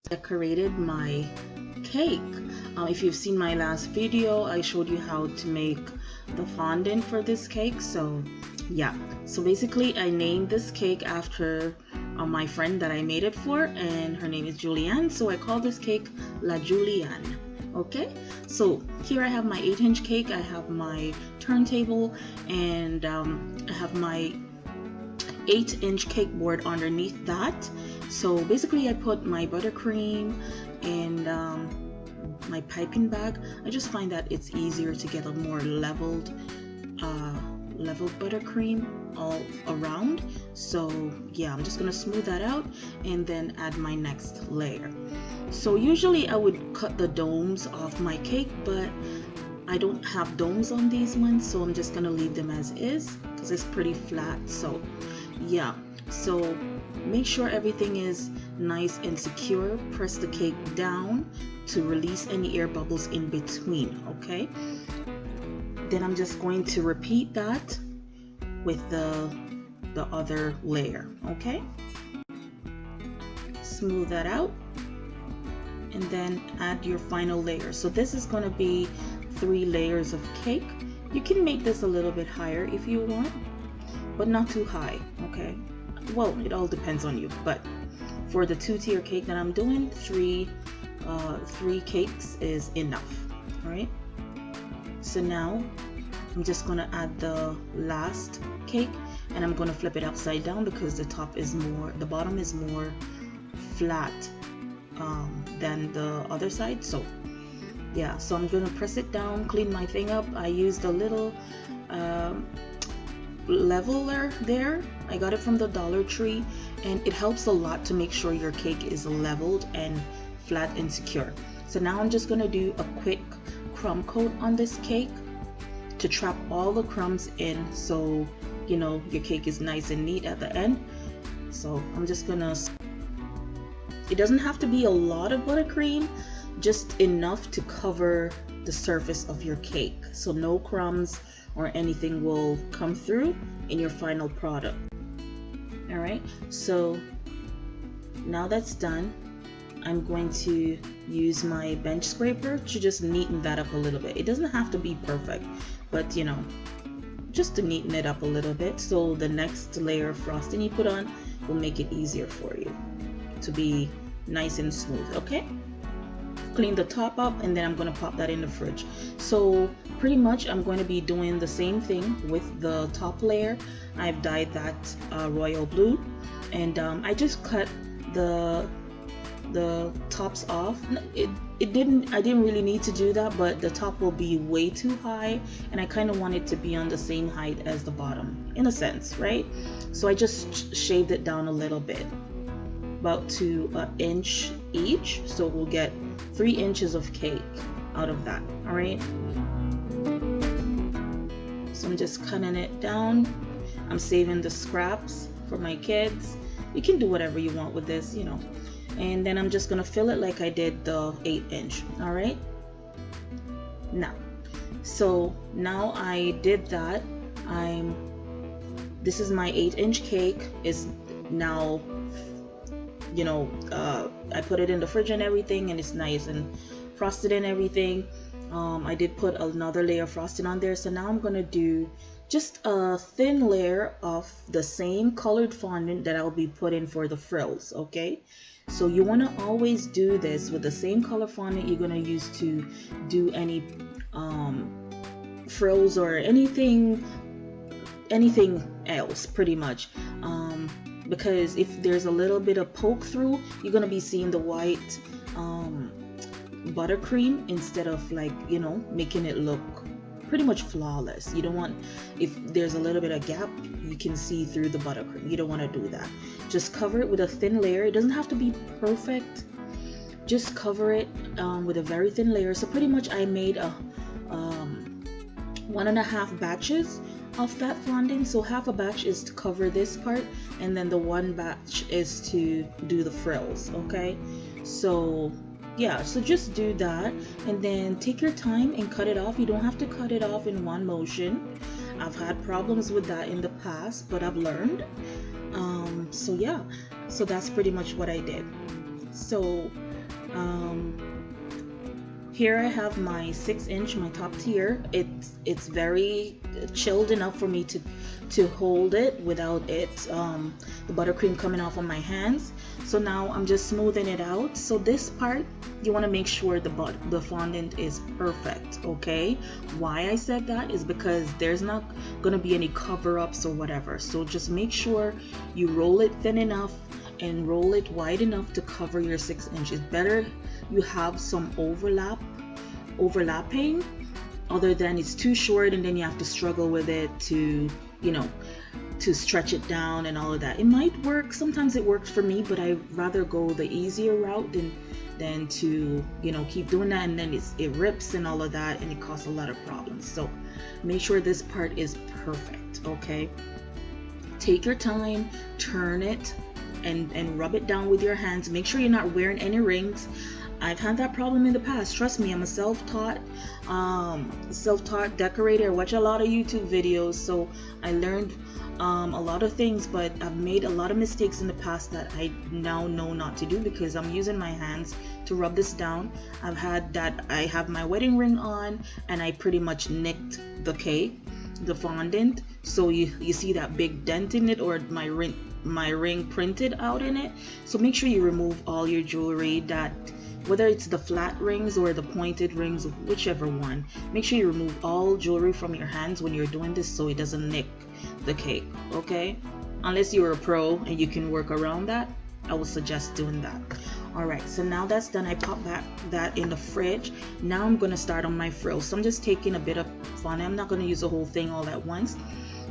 Decorated my cake. If you've seen my last video, I showed you how to make the fondant for this cake. So yeah, so basically I named this cake after my friend that I made it for, and her name is Julian, so I call this cake La Julian. Okay, so here I have my 8-inch cake, I have my turntable, and I have my 8-inch cake board underneath that. So basically I put my buttercream and my piping bag. I just find that it's easier to get a more leveled buttercream all around. So yeah, I'm just gonna smooth that out and then add my next layer. So usually I would cut the domes off my cake, but I don't have domes on these ones, so I'm just gonna leave them as is because it's pretty flat. So yeah, so make sure everything is nice and secure. Press the cake down to release any air bubbles in between. Okay, then I'm just going to repeat that with the other layer. Okay, smooth that out and then add your final layer. So this is going to be 3 layers of cake. You can make this a little bit higher if you want, but not too high. Okay, well, it all depends on you, but for the 2-tier cake that I'm doing, 3 cakes is enough. All right, so now I'm just going to add the last cake, and I'm going to flip it upside down because the bottom is more flat than the other side. So yeah, so I'm going to press it down, clean my thing up. I used a little leveler there. I got it from the Dollar Tree, and it helps a lot to make sure your cake is leveled and flat and secure. So now I'm just going to do a quick crumb coat on this cake to trap all the crumbs in, so you know your cake is nice and neat at the end. So I'm just gonna, it doesn't have to be a lot of buttercream, just enough to cover the surface of your cake so no crumbs or anything will come through in your final product. All right, so now that's done, I'm going to use my bench scraper to just neaten that up a little bit. It doesn't have to be perfect, but you know, just to neaten it up a little bit so the next layer of frosting you put on will make it easier for you to be nice and smooth. Okay, clean the top up, and then I'm going to pop that in the fridge. So pretty much I'm going to be doing the same thing with the top layer. I've dyed that royal blue, and I just cut the tops off. I didn't really need to do that, but the top will be way too high, and I kind of want it to be on the same height as the bottom in a sense, right? So I just shaved it down a little bit, about to an inch each, so we'll get 3 inches of cake out of that. All right, so I'm just cutting it down. I'm saving the scraps for my kids. You can do whatever you want with this, you know. And then I'm just gonna fill it like I did the 8-inch. All right, so now I did that. This is my 8-inch cake. Is now, you know, I put it in the fridge and everything, and it's nice and frosted and everything. I did put another layer of frosting on there, so now I'm gonna do just a thin layer of the same colored fondant that I'll be putting for the frills. Okay, so you want to always do this with the same color fondant you're going to use to do any frills or anything else pretty much, because if there's a little bit of poke through, you're going to be seeing the white buttercream instead of, like, you know, making it look pretty much flawless. You don't want, if there's a little bit of gap, you can see through the buttercream. You don't want to do that. Just cover it with a thin layer. It doesn't have to be perfect, just cover it with a very thin layer. So pretty much I made a 1.5 batches of that fondant. So half a batch is to cover this part, and then the 1 batch is to do the frills. Okay, so yeah, so just do that, and then take your time and cut it off. You don't have to cut it off in one motion. I've had problems with that in the past, but I've learned. So yeah, so that's pretty much what I did. So Here I have my 6-inch, my top tier. It's very chilled enough for me to hold it without it the buttercream coming off on my hands. So now I'm just smoothing it out. So this part you want to make sure the fondant is perfect. Okay, why I said that is because there's not gonna be any cover-ups or whatever. So just make sure you roll it thin enough and roll it wide enough to cover your 6 inches. Better you have some overlapping, other than it's too short and then you have to struggle with it to, you know, to stretch it down and all of that. It might work, sometimes it works for me, but I'd rather go the easier route than to, you know, keep doing that and then it rips and all of that and it causes a lot of problems. So make sure this part is perfect. Okay, take your time, turn it and rub it down with your hands. Make sure you're not wearing any rings. I've had that problem in the past. Trust me, I'm a self-taught decorator. I watch a lot of YouTube videos, so I learned a lot of things, but I've made a lot of mistakes in the past that I now know not to do because I'm using my hands to rub this down. I have my wedding ring on and I pretty much nicked the cake, the fondant, so you see that big dent in it, or my ring printed out in it. So make sure you remove all your jewelry, that whether it's the flat rings or the pointed rings, whichever one. Make sure you remove all jewelry from your hands when you're doing this so it doesn't nick the cake. Okay, unless you're a pro and you can work around that, I would suggest doing that. Alright, so now that's done, I pop back that in the fridge. Now I'm going to start on my frill. So I'm just taking a bit of fondant. I'm not going to use the whole thing all at once.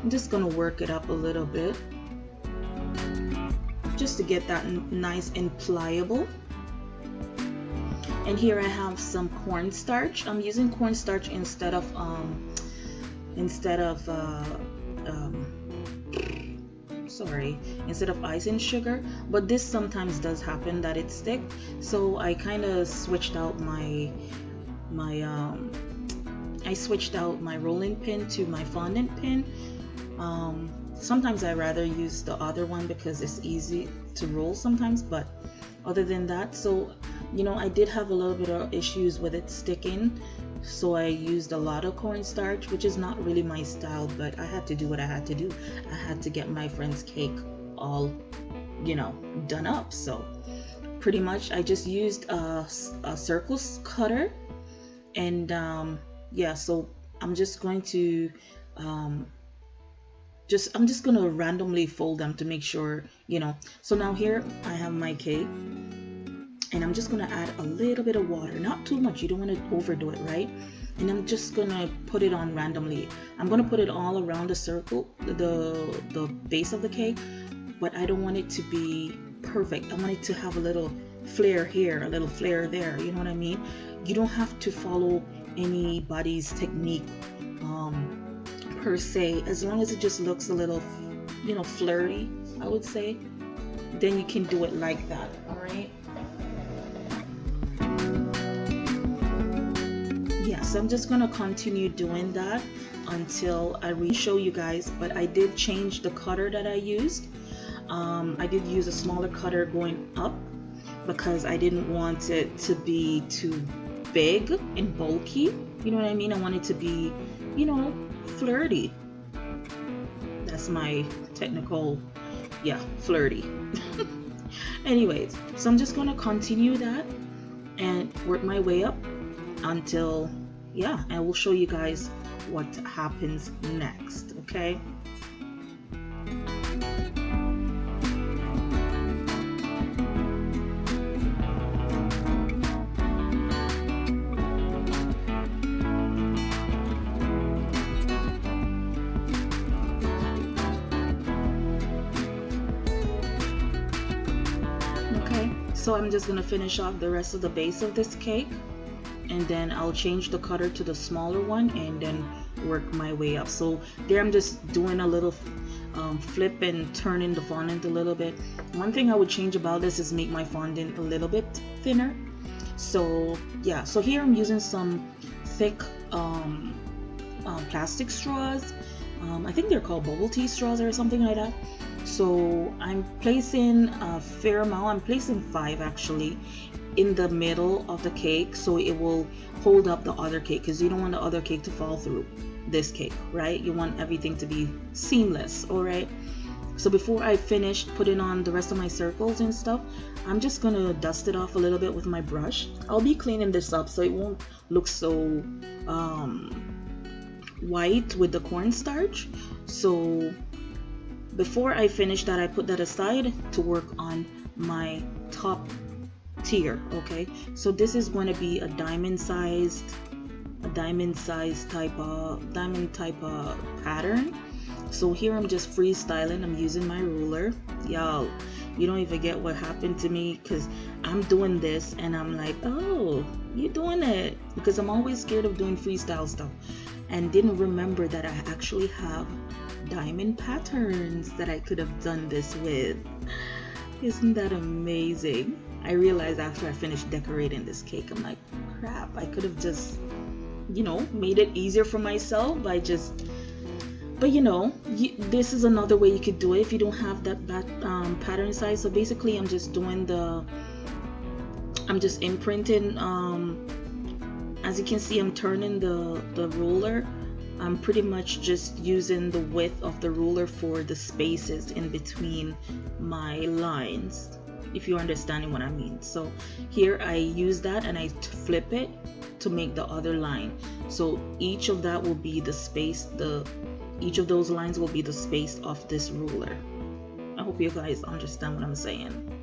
I'm just going to work it up a little bit just to get that nice and pliable. And here I have some cornstarch. I'm using cornstarch instead of icing sugar, but this sometimes does happen that it sticks. So I kind of switched out my rolling pin to my fondant pin. Sometimes I rather use the other one because it's easy to roll sometimes, but other than that, so you know, I did have a little bit of issues with it sticking, so I used a lot of cornstarch, which is not really my style, but I had to do what I had to do. I had to get my friend's cake all, you know, done up. So pretty much I just used a circle cutter, and yeah, so I'm just going to I'm just gonna randomly fold them to make sure, you know. So now here I have my cake, and I'm just gonna add a little bit of water, not too much, you don't want to overdo it, right? And I'm just gonna put it on randomly. I'm gonna put it all around the circle, the base of the cake, but I don't want it to be perfect. I want it to have a little flare here, a little flare there, you know what I mean? You don't have to follow anybody's technique per se, as long as it just looks a little, you know, flirty, I would say, then you can do it like that. All right, yeah, so I'm just gonna continue doing that until I show you guys. But I did change the cutter that I used. I did use a smaller cutter going up because I didn't want it to be too big and bulky, you know what I mean? I want it to be, you know, flirty. That's my technical, yeah, flirty. Anyways, so I'm just going to continue that and work my way up until, yeah, and we'll show you guys what happens next. Okay, so I'm just gonna finish off the rest of the base of this cake, and then I'll change the cutter to the smaller one and then work my way up. So there I'm just doing a little flip and turning the fondant a little bit. One thing I would change about this is make my fondant a little bit thinner. So yeah, so here I'm using some thick plastic straws. I think they're called bubble tea straws or something like that. So I'm placing a fair amount. I'm placing 5 actually, in the middle of the cake so it will hold up the other cake, because you don't want the other cake to fall through this cake, right? You want everything to be seamless. All right, so before I finish putting on the rest of my circles and stuff, I'm just gonna dust it off a little bit with my brush. I'll be cleaning this up so it won't look so white with the cornstarch. So before I finish that, I put that aside to work on my top tier. Okay, so this is going to be a diamond sized type of pattern. So here I'm just freestyling. I'm using my ruler. Y'all, you don't even get what happened to me, because I'm doing this and I'm like, oh, you're doing it, because I'm always scared of doing freestyle stuff and didn't remember that I actually have diamond patterns that I could have done this with. Isn't that amazing? I realized after I finished decorating this cake, I'm like, crap, I could have just, you know, made it easier for myself by just, but you know, this is another way you could do it if you don't have that pattern size. So basically I'm just doing I'm just imprinting, as you can see, I'm turning the ruler. I'm pretty much just using the width of the ruler for the spaces in between my lines, if you're understanding what I mean. So here I use that and I flip it to make the other line. So each of that will be the space, each of those lines will be the space of this ruler. I hope you guys understand what I'm saying.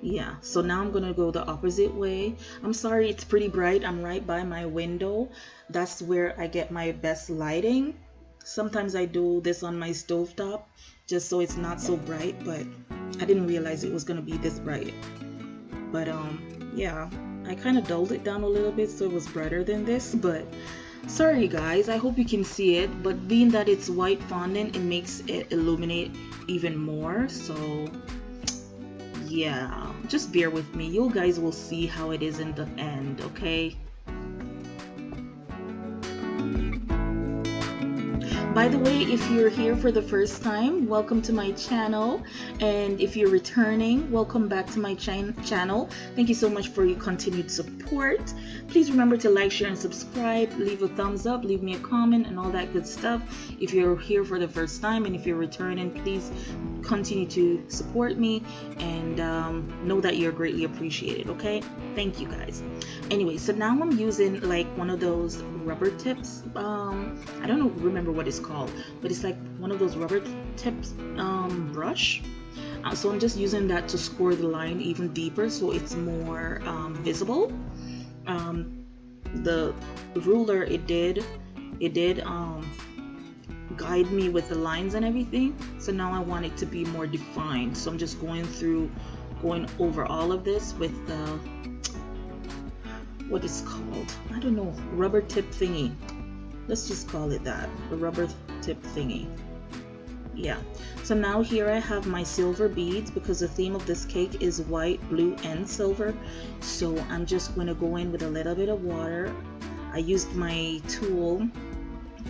Yeah, so now I'm gonna go the opposite way. I'm sorry, it's pretty bright. I'm right by my window. That's where I get my best lighting. Sometimes I do this on my stovetop just so it's not so bright, but I didn't realize it was gonna be this bright. But yeah, I kind of dulled it down a little bit so it was brighter than this, but sorry guys, I hope you can see it. But being that it's white fondant, it makes it illuminate even more. So yeah, just bear with me. You guys will see how it is in the end, okay? By the way, if you're here for the first time, welcome to my channel. And if you're returning, welcome back to my channel. Thank you so much for your continued support. Please remember to like, share, and subscribe. Leave a thumbs up, leave me a comment, and all that good stuff. If you're here for the first time, and if you're returning, please continue to support me and know that you're greatly appreciated, okay? Thank you guys. Anyway, so now I'm using like one of those rubber tips. I don't remember what it's called, but it's like one of those rubber tips brush. So I'm just using that to score the line even deeper so it's more visible. The ruler, it did guide me with the lines and everything, so now I want it to be more defined. So I'm just going over all of this with the, what is called, I don't know, rubber tip thingy. Let's just call it that, the rubber tip thingy. Yeah, so now here I have my silver beads, because the theme of this cake is white, blue, and silver. So I'm just going to go in with a little bit of water. I used my tool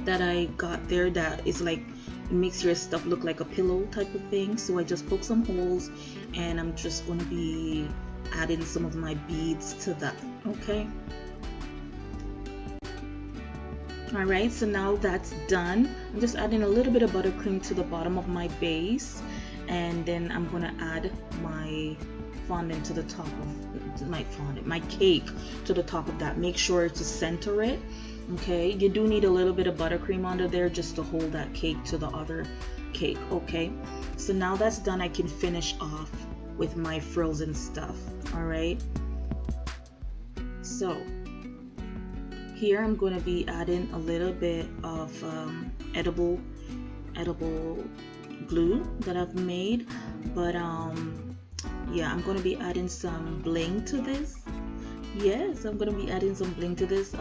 that I got there that is like, it makes your stuff look like a pillow type of thing. So I just poke some holes and I'm just going to be adding some of my beads to that, okay? Alright, so now that's done. I'm just adding a little bit of buttercream to the bottom of my base, and then I'm going to add my fondant to the top of my cake to the top of that. Make sure to center it. Okay, you do need a little bit of buttercream under there just to hold that cake to the other cake. Okay, so now that's done, I can finish off with my frills and stuff. All right, so here I'm going to be adding a little bit of edible glue that I've made, but yeah, I'm going to be adding some bling to this. Yes, I'm going to be adding some bling to this.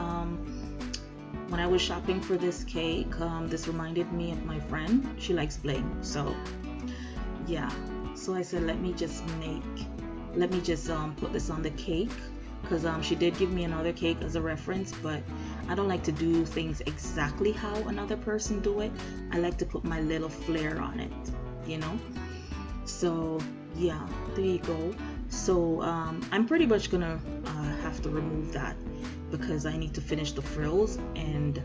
When I was shopping for this cake, this reminded me of my friend. She likes bling, so yeah. So I said, let me just put this on the cake, because she did give me another cake as a reference, but I don't like to do things exactly how another person do it. I like to put my little flair on it, you know. So yeah, there you go. So I'm pretty much gonna have to remove that because I need to finish the frills. And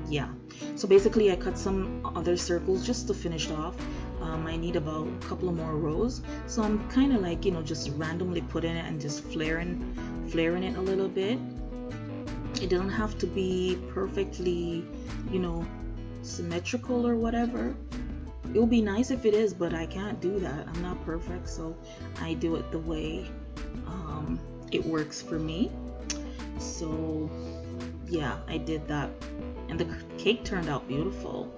yeah, so basically I cut some other circles just to finish off. I need about a couple of more rows, so I'm kind of like, you know, just randomly putting it and just flaring it a little bit. It doesn't have to be perfectly, you know, symmetrical or whatever. It would be nice if it is, but I can't do that. I'm not perfect, so I do it the way it works for me. So yeah, I did that, and the cake turned out beautiful.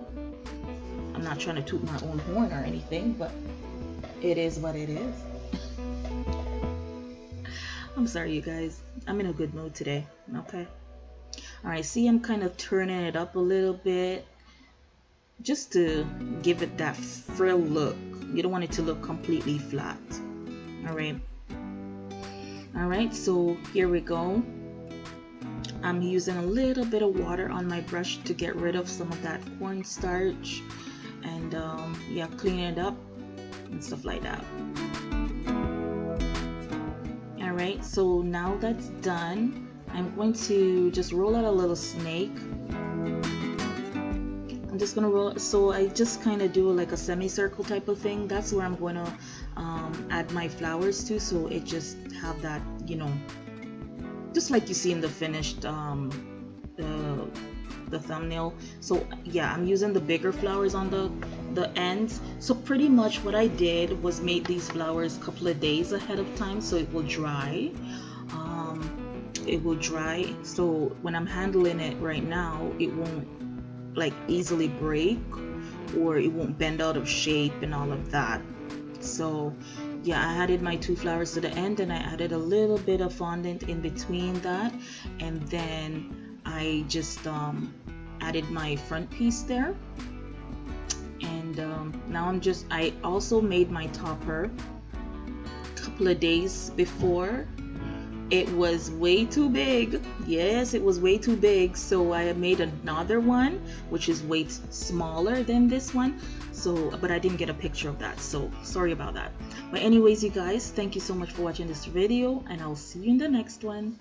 I'm not trying to toot my own horn or anything, but it is what it is. I'm sorry, you guys. I'm in a good mood today. Okay. All right. See, I'm kind of turning it up a little bit just to give it that frill look. You don't want it to look completely flat. All right. All right. So here we go. I'm using a little bit of water on my brush to get rid of some of that cornstarch, and yeah, clean it up and stuff like that. All right, so now that's done, I'm going to just roll out a little snake. I'm just gonna roll, so I just kind of do like a semicircle type of thing. That's where I'm going to add my flowers to, so it just have that, you know, just like you see in the finished the thumbnail. So yeah, I'm using the bigger flowers on the ends. So pretty much what I did was made these flowers a couple of days ahead of time, so it will dry. So when I'm handling it right now, it won't like easily break, or it won't bend out of shape and all of that. So yeah, I added my 2 flowers to the end, and I added a little bit of fondant in between that, and then I just added my front piece there. And now I also made my topper a couple of days before. It was way too big. Yes, it was way too big, so I made another one which is way smaller than this one. So but I didn't get a picture of that, so sorry about that. But anyways, you guys, thank you so much for watching this video, and I'll see you in the next one.